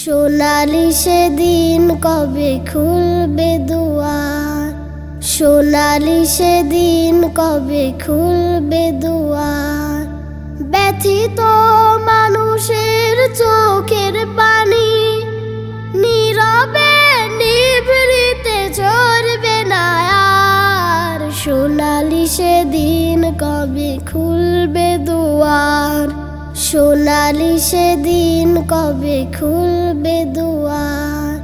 সোনালি সেদিন কবে খুলবে দুয়ার, সোনালি সেদিন কবে খুলবে দুয়ার। ব্যথিত মানুষের চোখের পানি নীরবে নিভৃতে ঝরবে না আর। সোনালি সেদিন কবে খুলবে দুয়ার, সোনালি সেদিন কবে খুলবে দুয়ার।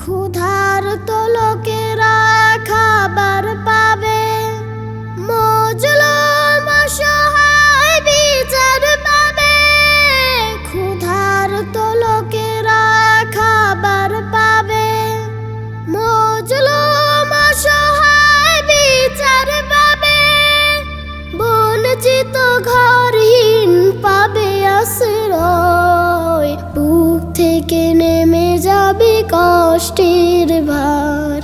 ক্ষুধার্ত লোকেরা খাবার পাবে, মজলুম অসহায় বিচার পাবে। ক্ষুধার্ত লোকেরা খাবার পাবে, মজলুম অসহায় বিচার পাবে। বঞ্চিত ঘরহীন পাবে আশ্রয়, বুক থেকে নেমে যাবে কষ্টের ভার।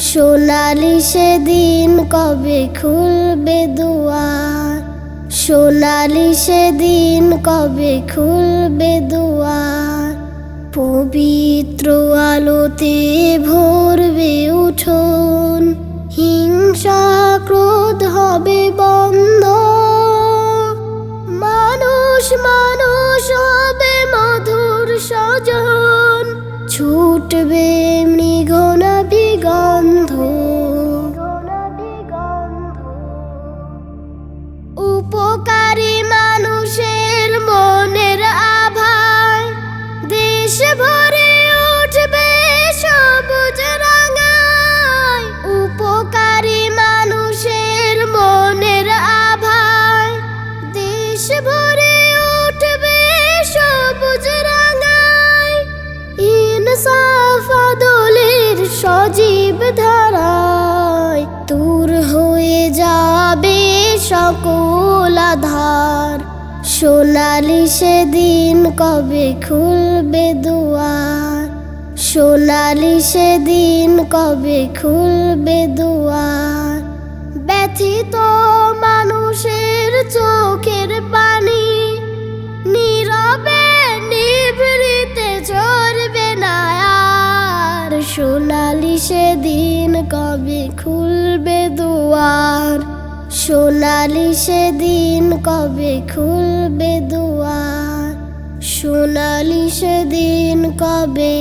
সোনালি সেদিন কবে খুলবে দুয়ার, সোনালি সেদিন কবে খুলবে দুয়ার। পবিত্র আলোতে ভরবে উঠোন, হিংসা ক্রোধ হবে বন্ধ। মানুষ মানুষ হবে মধুর স্বজন, ছুটবে মৃগনাভিগন্ধ। উপকারী মানুষের মনের আভায় দেশ ভরে উঠবে সবুজ রাঙায়। উপকারী মানুষের মনের আভায় দেশ ভরে উঠবে সবুজ রাঙায়। ইনসাফ আদলের সজীব ধারায় দূর হয়ে যাবে সকল আধার। সোনালি সেদিন কবে খুলবে দুয়ার, সোনালি সেদিন কবে খুলবে দুয়ার। ব্যথিত মানুষের চোখের পানি নীরবে নিভৃতে ঝরবে না আর। সোনালি সেদিন কবে খুলবে দুয়ার, সোনালি সেদিন কবে খুলবে দুয়ার। সোনালি সেদিন কবে